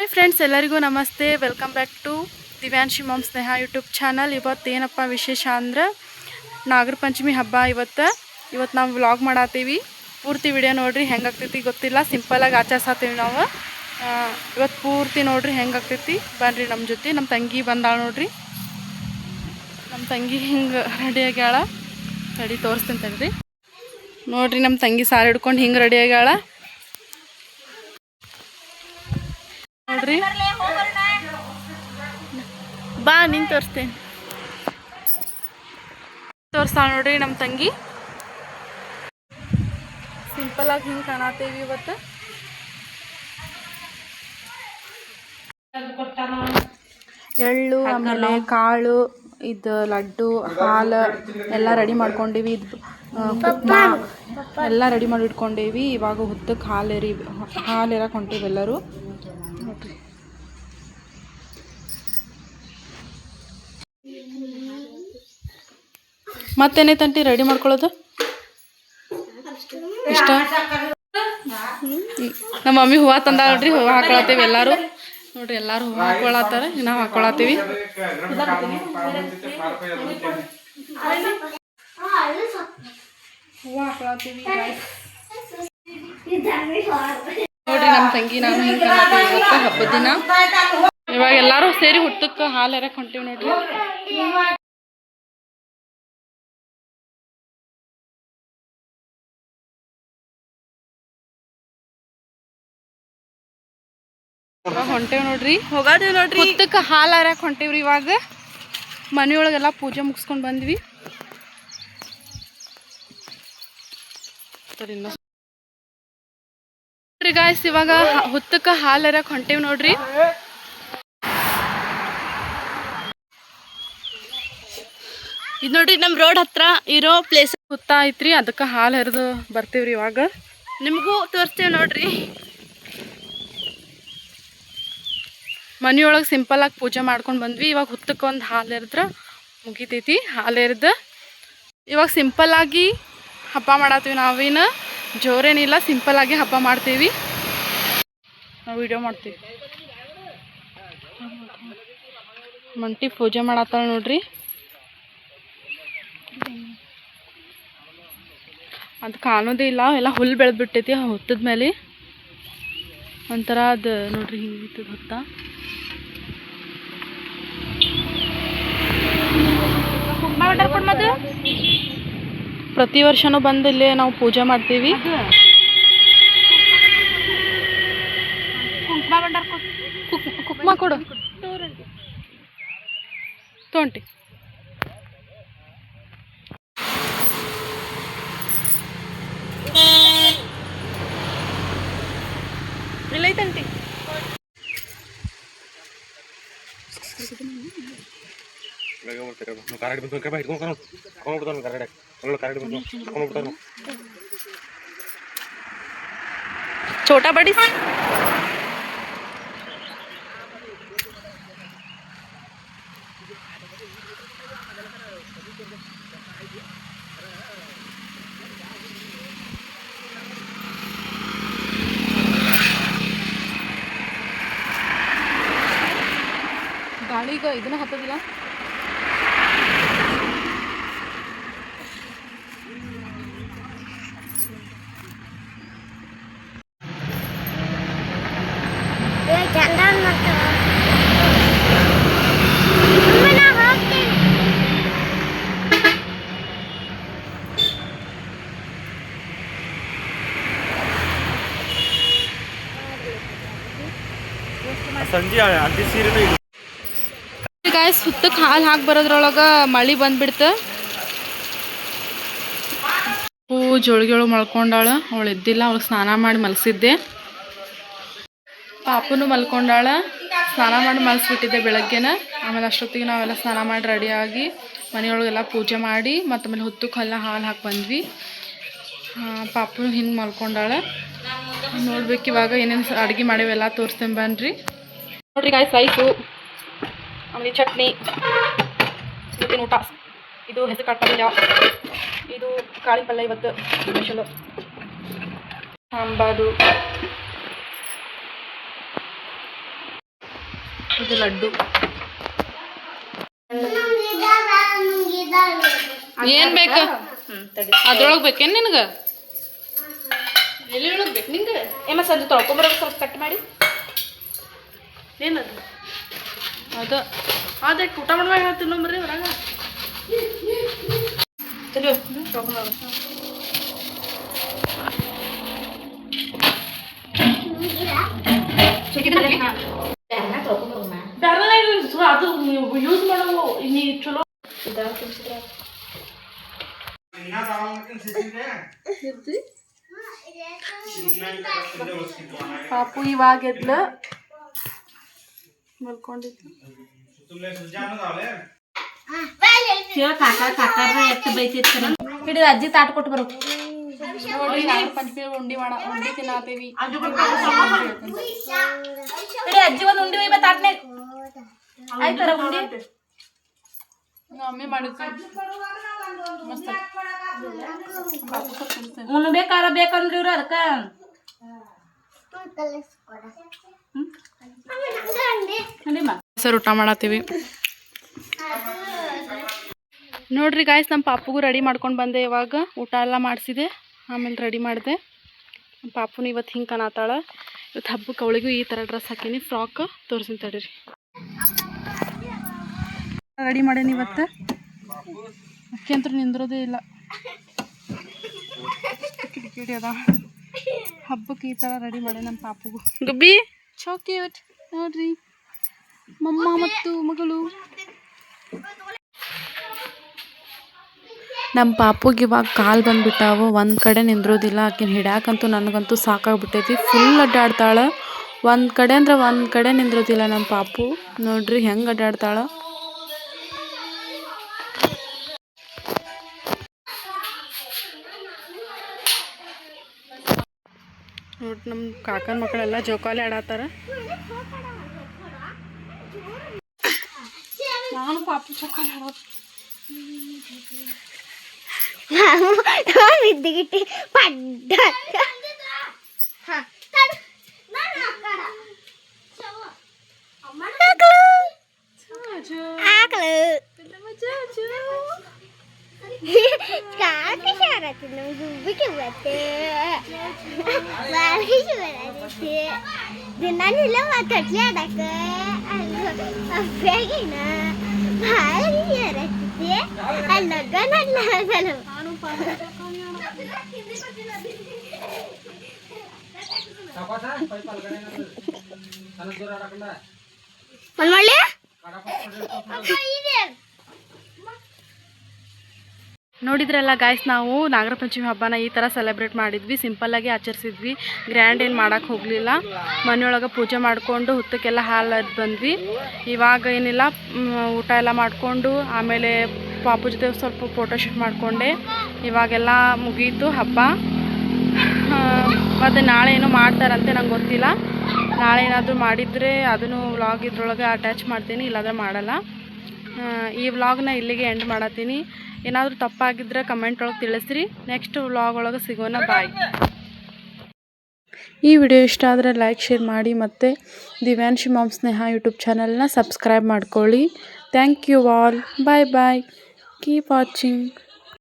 Hi friends, ಎಲ್ಲರಿಗೂ ನಮಸ್ತೆ. Welcome back to Divyanshi mom Sneha YouTube channel. ಇವತ್ತು ಏನಪ್ಪ ವಿಶೇಷ ಅಂದ್ರೆ ನಾಗರ ಪಂಚಮಿ ಹಬ್ಬ. ಇವತ್ತು ನಾವು ವ್ಲಾಗ್ ಮಾಡತ್ತೀವಿ. ಪೂರ್ತಿ ವಿಡಿಯೋ ನೋಡ್ರಿ. ಹೆಂಗಾಗ್ತೈತಿ ಗೊತ್ತಿಲ್ಲ, ಸಿಂಪಲಾಗಿ ಆಚರಿಸತ್ತೀವಿ ನಾವು. ಇವತ್ತು ಪೂರ್ತಿ ನೋಡ್ರಿ ಹೆಂಗಾಗ್ತೈತಿ. ಬನ್ರಿ ನಮ್ಮ ಜೊತೆ. ನಮ್ಮ ತಂಗಿ ಬಂದಾಳ ನೋಡ್ರಿ. ನಮ್ಮ ತಂಗಿ ಹಿಂಗೆ ರೆಡಿ ಆಗ್ಯಾಳ. ರೆಡಿ ತೋರಿಸ್ತೀನಿ ತಡ್ರಿ. ನೋಡ್ರಿ ನಮ್ಮ ತಂಗಿ ಸಾರಿ ಹಿಡ್ಕೊಂಡು ಹಿಂಗೆ ರೆಡಿ ಆಗ್ಯಾಳ ನೋಡ್ರಿ. ಬಾ ನೀನು ತೋರಿಸ್ತೇನೆ. ತೋರಿಸ್ತಾಳ ನೋಡ್ರಿ ನಮ್ಮ ತಂಗಿ. ಸಿಂಪಲಾಗಿ ಹಿಂಗೆ ಕಾಣತ್ತೀವಿ ಇವತ್ತು. ಎಳ್ಳು, ಆಮೇಲೆ ಕಾಳು, ಇದು ಲಡ್ಡು, ಹಾಲು ಎಲ್ಲ ರೆಡಿ ಮಾಡ್ಕೊಂಡೀವಿ. ಇದು ಕುಕ್ಮ ಎಲ್ಲ ರೆಡಿ ಮಾಡಿ ಇಟ್ಕೊಂಡೇವಿ. ಇವಾಗ ಹುತ್ತಕ್ಕೆ ಹಾಲು ಹೊಂಟೀವಿ ಎಲ್ಲರೂ ನೋಡ್ರಿ. ಮತ್ತೇನೈತಂಟಿ ರೆಡಿ ಮಾಡ್ಕೊಳ್ಳೋದು ಇಷ್ಟ. ನಮ್ಮ ಮಮ್ಮಿ ಹೂವು ತಂದ ನೋಡ್ರಿ. ಹೂವು ಹಾಕೊಳತ್ತೀವಿ ಎಲ್ಲರೂ ನೋಡ್ರಿ. ಎಲ್ಲರೂ ಹೂವು ಹಾಕೊಳತ್ತಾರ, ನಾವು ಹಾಕೊಳತ್ತೀವಿ. ಹೂವು ಹಾಕೊಳತ್ತೀವಿ ನೋಡ್ರಿ. ನಮ್ಮ ತಂಗಿ ನಾನು ಹಿಂಗೆ ಇವತ್ತು ಹಬ್ಬದ ದಿನ. ಇವಾಗ ಎಲ್ಲರೂ ಸೇರಿ ಹುಟ್ಟಕ್ಕೆ ಹಾಲು ಎರಕ್ಕೆ ಹೊಂಟೀವಿ ನೋಡ್ರಿ. ಹೊಂಟೇವ್ ನೋಡ್ರಿ. ಹೋಗೋದೇವ್ ನೋಡ್ರಿ. ಹುತ್ತಕ್ಕೆ ಹಾಲು ಹರಕ್ಕೆ ಹೊಂಟೇವ್ರಿ. ಇವಾಗ ಮನೆಯೊಳಗೆಲ್ಲ ಪೂಜೆ ಮುಗಿಸ್ಕೊಂಡು ಬಂದ್ವಿ. ನೋಡ್ರಿ ಗಾಯ್ಸ್, ಇವಾಗ ಹುತ್ತಕ್ಕೆ ಹಾಲು ಹರಕ್ಕೆ ಹೊಂಟೇವ್ ನೋಡ್ರಿ. ಇದು ನೋಡ್ರಿ ನಮ್ಮ ರೋಡ್ ಹತ್ರ ಇರೋ ಪ್ಲೇಸ್ ಹುತ್ತ ಐತ್ರಿ. ಅದಕ್ಕೆ ಹಾಲು ಹರಿದು ಬರ್ತೀವ್ರಿ. ಇವಾಗ ನಿಮಗೂ ತೋರಿಸ್ತೇವೆ ನೋಡ್ರಿ. ಮನೆಯೊಳಗೆ ಸಿಂಪಲಾಗಿ ಪೂಜೆ ಮಾಡ್ಕೊಂಡು ಬಂದ್ವಿ. ಇವಾಗ ಹುತ್ತಕ್ಕೆ ಒಂದು ಹಾಲು ಎರೆದ್ರೆ ಮುಗಿತೈತಿ. ಹಾಲು ಎರೆದು ಇವಾಗ ಸಿಂಪಲ್ಲಾಗಿ ಹಬ್ಬ ಮಾಡತ್ತೀವಿ. ನಾವೇನು ಜೋರೇನಿಲ್ಲ, ಸಿಂಪಲ್ಲಾಗಿ ಹಬ್ಬ ಮಾಡ್ತೀವಿ. ನಾವು ವಿಡಿಯೋ ಮಾಡ್ತೀವಿ. ಮಂಟಿ ಪೂಜೆ ಮಾಡತ್ತಾಳ ನೋಡ್ರಿ. ಅದು ಕಾಣೋದೇ ಇಲ್ಲ, ಎಲ್ಲ ಹುಲ್ಲು ಬೆಳೆದ್ಬಿಟ್ಟೈತಿ ಹುತ್ತದ ಮೇಲೆ. ಒಂಥರ ಅದು ನೋಡ್ರಿ ಹಿಂಗಿತ್ತದ ಹುತ್ತ. ಪ್ರತಿ ವರ್ಷನೂ ಬಂದು ಇಲ್ಲೇ ನಾವು ಪೂಜೆ ಮಾಡ್ತೀವಿ. ಕುಕ್ಮ ಕೊಡು ತೊಂಟಿ. ಇಲ್ಲೈತಂಟಿ. छोटा बड़ी ಗಾಳಿಗೆ ಇದನ್ನ ಹತ್ತದಿಲ್ಲ. ಸಂಜೆ ಅರ್ಧಿ ಸೀರೆನೂ ಇದು ಗಾಯ್ಸ್. ಹುತ್ತಕ್ಕೆ ಹಾಲು ಹಾಕಿ ಬರೋದ್ರೊಳಗೆ ಮಳೆ ಬಂದ್ಬಿಡ್ತು. ಜೋಳಿಗೆಳು ಮಲ್ಕೊಂಡಾಳ. ಅವಳು ಎದ್ದಿಲ್ಲ. ಅವಳು ಸ್ನಾನ ಮಾಡಿ ಮಲಸಿದ್ದೆ. ಪಾಪನು ಮಲ್ಕೊಂಡಾಳ. ಸ್ನಾನ ಮಾಡಿ ಮಲಸಿಬಿಟ್ಟಿದ್ದೆ ಬೆಳಗ್ಗೆನ. ಆಮೇಲೆ ಅಷ್ಟೊತ್ತಿಗೆ ನಾವೆಲ್ಲ ಸ್ನಾನ ಮಾಡಿ ರೆಡಿಯಾಗಿ ಮನೆಯೊಳಗೆಲ್ಲ ಪೂಜೆ ಮಾಡಿ ಮತ್ತೆ ಆಮೇಲೆ ಹುತ್ತಕ್ಕೆಲ್ಲ ಹಾಲು ಹಾಕಿ ಬಂದ್ವಿ. ಪಾಪನು ಹಿಂಗೆ ಮಲ್ಕೊಂಡಾಳ. ನೋಡ್ಬೇಕು ಇವಾಗ ಏನೇನು ಅಡುಗೆ ಮಾಡೇವೆಲ್ಲ ತೋರಿಸ್ತೇನೆ ಬನ್ನಿರಿ. ನೋಡ್ರಿ ಗಾಯ್ಸ್, ರೈಸು, ಆಮೇಲೆ ಚಟ್ನಿ, ಇವತ್ತಿನ ಊಟ. ಇದು ಹೆಸರು ಕಾಳು ಪಲ್ಯ, ಇದು ಕಾಳಿ ಪಲ್ಯ ಇವತ್ತು ಸ್ಪೆಷಲು, ಸಾಂಬಾರು, ಇದು ಲಡ್ಡು ಏನು ಬೇಕು ಅದ್ರೊಳಗೆ ಬೇಕೇನು ನಿನಗೆ ಎಲ್ಲಿ ಒಳಗೆ ಬೇಕು ನಿಂಗೆ ಏಮ ಸಂಜೆ ತೊಳ್ಕೊಂಬರೋದು ಸ್ವಲ್ಪ ಕಟ್ ಮಾಡಿ ಏನದು ಅದು ಅದಕ್ಕೆ ಊಟ ಮಾಡುವಾಗ ಹೇಳ್ತೀನಿ ಬರ್ರಿ ಹೊರಗೆ ಚಲೋ ತೊಳ್ಕೊಂಬರೋದು ಅದು ಯೂಸ್ ಮಾಡೋ ನೀ ಚಲೋ ಪಾಪು ಇವಾಗ ಎದ್ಲ ಮಲ್ಕೊಂಡಿತ್ತು ಹಿಡಿದು ಅಜ್ಜಿ ತಾಟ್ ಕೊಟ್ಟು ಬರು ನೋಡಿ ಪಂಚಮಿ ಉಂಡಿ ಉಂಡಿ ತಿನ್ನತೀವಿ ಹಿಡಿ ಅಜ್ಜಿ ಒಂದು ಉಂಡಿ ಒಯ್ಯ ತಾಟ್ನೆ ಆಯ್ತಾರ ಉಂಡಿ ಮಮ್ಮಿ ಮಾಡಿದ್ವಿ ಮಸ್ತ್ ಉಣ್ಣು ಬೇಕಾರ ಬೇಕಂದ್ರಿ ಇವ್ರು ಅದಕ್ಕೆ ಸರ್ ಊಟ ಮಾಡತ್ತೀವಿ ನೋಡ್ರಿ ಗಾಯ್ಸ್ ನಮ್ಮ ಪಾಪುಗೂ ರೆಡಿ ಮಾಡ್ಕೊಂಡು ಬಂದೆ ಇವಾಗ ಊಟ ಎಲ್ಲ ಮಾಡಿಸಿದೆ ಆಮೇಲೆ ರೆಡಿ ಮಾಡಿದೆ ನಮ್ಮ ಪಾಪುನ ಇವತ್ತು ಹಿಂಗೆ ಕಾಣತ್ತಾಳ ಇವತ್ತು ಹಬ್ಬಕ್ಕೆ ಅವಳಿಗೂ ಈ ಥರ ಡ್ರೆಸ್ ಹಾಕೀನಿ ಫ್ರಾಕ್ ತೋರಿಸ್ತೀನಿ ತಡೀರಿ ರೆಡಿ ಮಾಡೇನಿ ಇವತ್ತು ಅಕ್ಕಿ ಅಂತೂ ನಿಂದ್ರೋದೇ ಇಲ್ಲ ಕಿಟಕಿಡಿ ಅದ ಹಬ್ಬಕ್ಕೆ ಈ ಥರ ರೆಡಿ ಮಾಡೇ ನಮ್ಮ ಪಾಪುಗೂ ಗುಬ್ಬಿ ಚೋ ಕ್ಯೂಟ್ ನೋಡ್ರಿ ಮಮ್ಮ ಮತ್ತು ಮಗಳು ನಮ್ಮ ಪಾಪುಗೆ ಇವಾಗ ಕಾಲು ಬಂದುಬಿಟ್ಟಾವು ಒಂದು ಕಡೆ ನಿಂದ್ರೋದಿಲ್ಲ ಆಕಿನ ಹಿಡ್ಯಾಕಂತೂ ನನಗಂತೂ ಸಾಕಾಗ್ಬಿಟ್ಟೈತಿ ಫುಲ್ ಅಡ್ಡಾಡ್ತಾಳೆ ಒಂದು ಕಡೆ ಅಂದ್ರೆ ಒಂದು ಕಡೆ ನಿಂದ್ರೋದಿಲ್ಲ ನಮ್ಮ ಪಾಪು ನೋಡ್ರಿ ಹೆಂಗೆ ಅಡ್ಡಾಡ್ತಾಳೆ ನೋಡ್ರಿ ನಮ್ಮ ಕಾಕನ ಮಕ್ಕಳೆಲ್ಲ ಜೋಕಾಲಿ ಆಡತ್ತಾರ ನಾನು ಪಾಪು ಜೋಕಾಲಿ ಆಡೋದು ಬಿದ್ದಿಗಿಟ್ಟಿ ಪಡ್ಡ ದಿನಾನಿಲ್ಲ ಮಾತಾಡ್ಲಿ ಆಡಕ ಬೇಗಿನ ಭಾಳ ಇರತ್ತೆ ಅಲ್ಲಗನಲ್ಲ ನೋಡಿದ್ರಲ್ಲ ಗಾಯ್ಸ್ ನಾವು ನಾಗರ ಪಂಚಮಿ ಹಬ್ಬನ ಈ ಥರ ಸೆಲೆಬ್ರೇಟ್ ಮಾಡಿದ್ವಿ ಸಿಂಪಲ್ಲಾಗಿ ಆಚರಿಸಿದ್ವಿ ಗ್ರ್ಯಾಂಡ್ ಏನು ಮಾಡೋಕ್ಕೆ ಹೋಗಲಿಲ್ಲ ಮನೆಯೊಳಗೆ ಪೂಜೆ ಮಾಡಿಕೊಂಡು ಹುತ್ತಕ್ಕೆಲ್ಲ ಹಾಲು ಬಂದ್ವಿ ಇವಾಗ ಏನಿಲ್ಲ ಊಟ ಎಲ್ಲ ಮಾಡಿಕೊಂಡು ಆಮೇಲೆ ಪಾಪು ಜೊತೆ ಸ್ವಲ್ಪ ಫೋಟೋಶೂಟ್ ಮಾಡಿಕೊಂಡೆ ಇವಾಗೆಲ್ಲ ಮುಗೀತು ಹಬ್ಬ ಮತ್ತು ನಾಳೆ ಏನೋ ಮಾಡ್ತಾರಂತೆ ನಂಗೆ ಗೊತ್ತಿಲ್ಲ ನಾಳೆ ಏನಾದರೂ ಮಾಡಿದರೆ ಅದನ್ನು ವ್ಲಾಗ್ ಇದ್ರೊಳಗೆ ಅಟ್ಯಾಚ್ ಮಾಡ್ತೀನಿ ಇಲ್ಲಾಂದ್ರೆ ಮಾಡಲ್ಲ ಈ ವ್ಲಾಗ್ನ ಇಲ್ಲಿಗೆ ಎಂಡ್ ಮಾಡತ್ತೀನಿ ಏನಾದರೂ ತಪ್ಪಾಗಿದ್ರೆ ಕಮೆಂಟ್ ಒಳಗೆ ತಿಳಿಸ್ರಿ ನೆಕ್ಸ್ಟ್ ವ್ಲಾಗ್ ಒಳಗೆ ಸಿಗೋಣ ಬಾಯ್ ಈ ವಿಡಿಯೋ ಇಷ್ಟ ಆದರೆ ಲೈಕ್ ಶೇರ್ ಮಾಡಿ ಮತ್ತು ದಿವ್ಯಾಂಶಿ ಮಾಮ್ ಸ್ನೇಹ ಯೂಟ್ಯೂಬ್ ಚಾನಲ್ನ ಸಬ್ಸ್ಕ್ರೈಬ್ ಮಾಡ್ಕೊಳ್ಳಿ thank you all bye bye keep watching